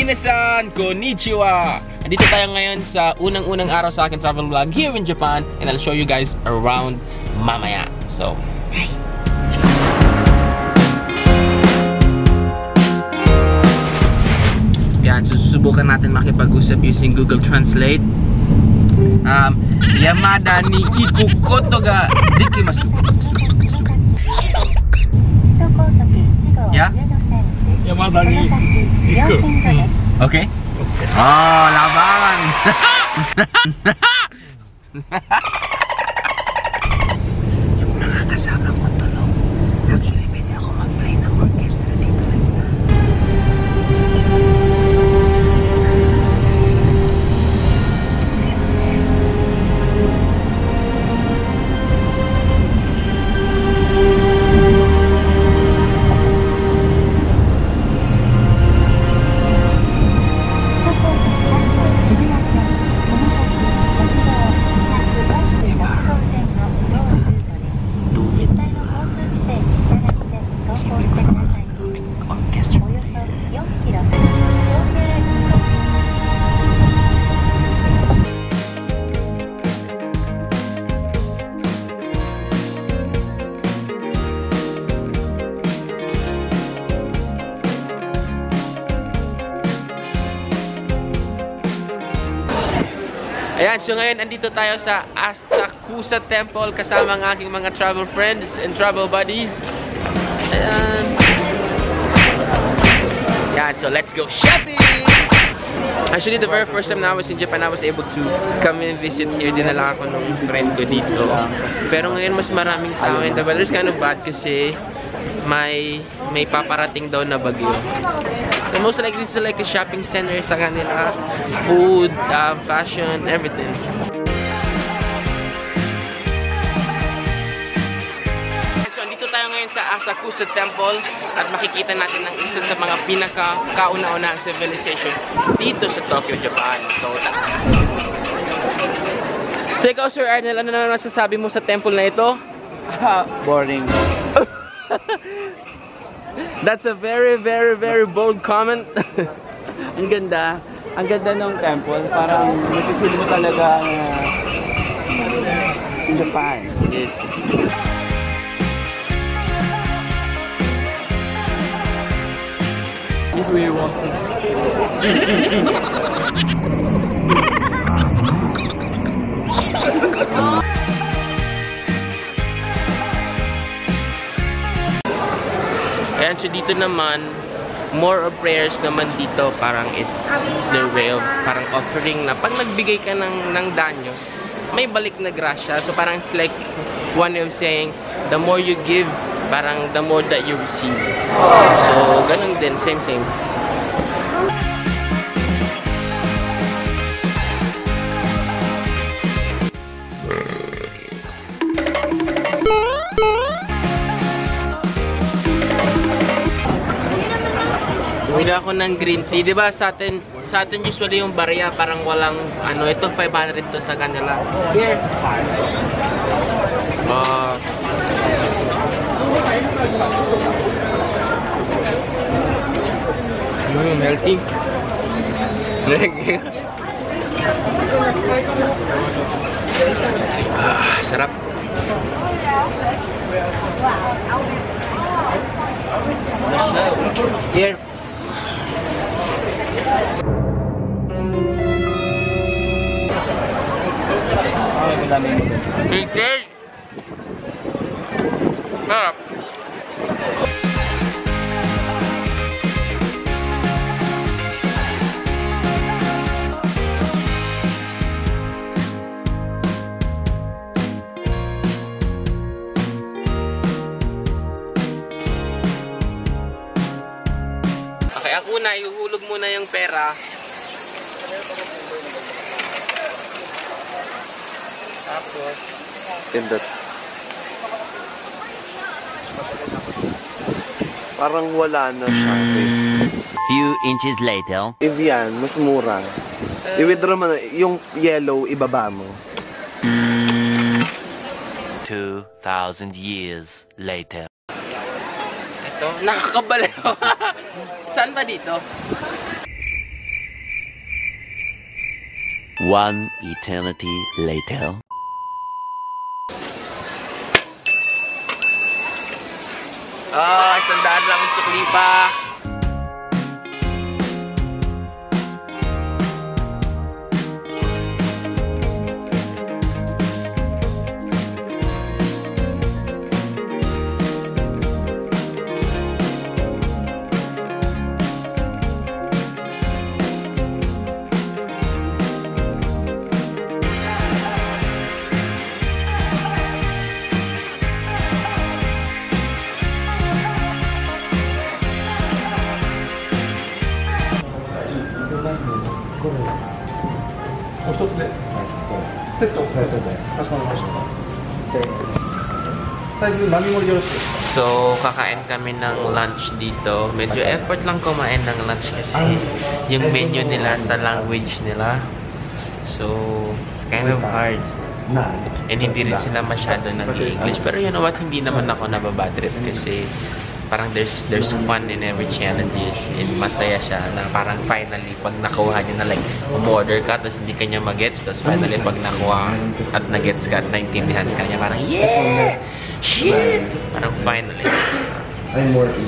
Minasan, konnichiwa! Nandito tayo ngayon sa unang-unang araw sa aking travel vlog here in Japan, and I'll show you guys around mamaya. So, hi! Yan, susubukan natin makipag-usap using Google Translate. Yamada ni iku koto ga dekimasu. Ya? Yamada ni iku. Okay? Oh, laban! Yung mga kasama ko tulong. Actually, pwede ako mag-play ng orchestra dito lang. Ayan, so ngayon andito tayo sa Asakusa Temple kasama ang aking mga travel friends and travel buddies. Ayan. Ayan, so let's go shopping! Actually, the very first time na I was in Japan, I was able to come and visit here. Dinala ako ng friend ko dito. Pero ngayon mas maraming tao and the weather's kind of bad kasi may paparating daw na bagyo. So most likely this is like a shopping center sa kanila. Food, fashion, everything. So andito tayo ngayon sa Asakusa Temple at makikita natin ang isa sa mga pinaka-kauna-unahang civilization dito sa Tokyo, Japan. So ikaw, Sir Arnel, ano na nasasabi mo sa temple na ito? Boring. That's a very, very, very bold comment. Ang ganda. Ang ganda ng temple. Parang napipili mo talaga in Japan. Yes. If we want to. Ayan, so dito naman, more of prayers naman dito, parang it's their way of, parang offering na pag nagbigay ka ng danyos, may balik na grasya. So parang it's like one way of saying, the more you give, parang the more that you receive. So ganun din, same. Bumili ako ng green tea. Diba sa atin usually yung barya parang walang ano, ito 500 to sa kanila. Here. Healthy. Sarap. Here. Okay. Sarap. Okay, ang una, ihuhulog muna yung pera. Tapos, Tindot. Parang wala na siya. Few inches later. If yan, mas mura. I-withdraw mo na. Yung yellow, ibaba mo. 2,000 years later. Ito, nakakabaliw. Saan ba dito? One eternity later. Tandaan lang ang sukli pa. So, kakain kami ng lunch dito. Medyo effort lang kumain ng lunch kasi yung menu nila sa language nila. So, it's kind of hard. And hindi rin sila masyado nag-English. Pero you know what, hindi naman ako nababadrip kasi parang there's fun in every challenge and masaya siya na parang finally pag nakuha niya na like umorder ka tapos hindi ka niya magets tapos finally pag nakuha at nagets ka at naintindihan ka niya parang yeah! Shit! Parang finally.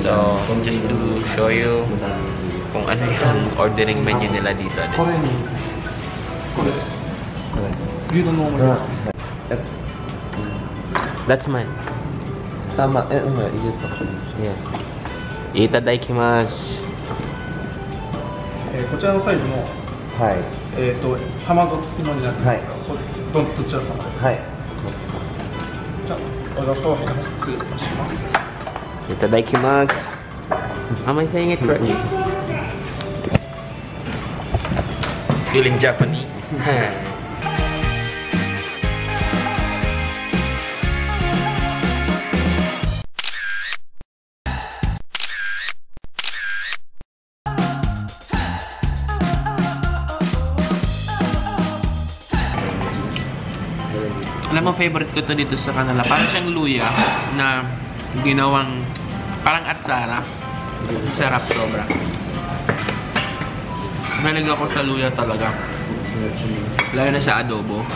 So, just to show you kung ano yung ordering menu nila dito. That's mine. Tama, iyon pa siya. Yeah. Itadakimasu. こちらのサイズも、はい。卵付きのになってますが、これどちら様で。はい。じゃあ、お出しと失礼いたします。Itadakimasu. Am I saying it correctly? Feeling Japanese. Alam mo, favorite ko to dito sa kanila. Parang siyang luya na ginawang parang atsara. Sarap sobra. Mahilig ako sa luya talaga. Lalo na sa adobo.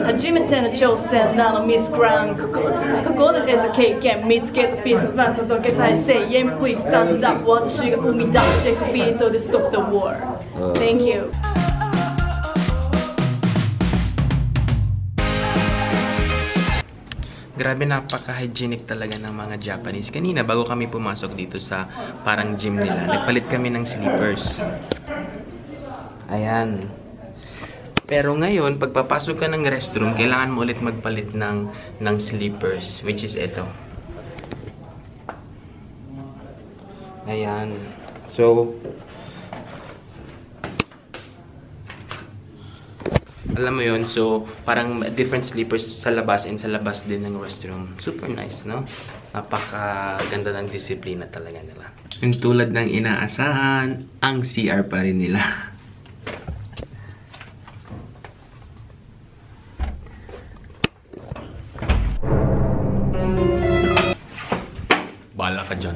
初めての挑戦なのミスグランここで得た経験見つけたピースファン届けたい声援 Please stand up 私が生み出していくビートで Stop the war Thank you Grabe, napaka-hygienic talaga ng mga Japanese. Kanina, bago kami pumasok dito sa parang gym nila, nagpalit kami ng slippers. Ayan. Pero ngayon, pagpapasok ka ng restroom, kailangan mo ulit magpalit ng slippers, which is ito. Ayan. So, alam mo yun, so parang different slippers sa labas and sa labas din ng restroom. Super nice, no? Napaka-ganda ng disiplina talaga nila. Yung tulad ng inaasahan, ang CR pa rin nila. Bala ka dyan.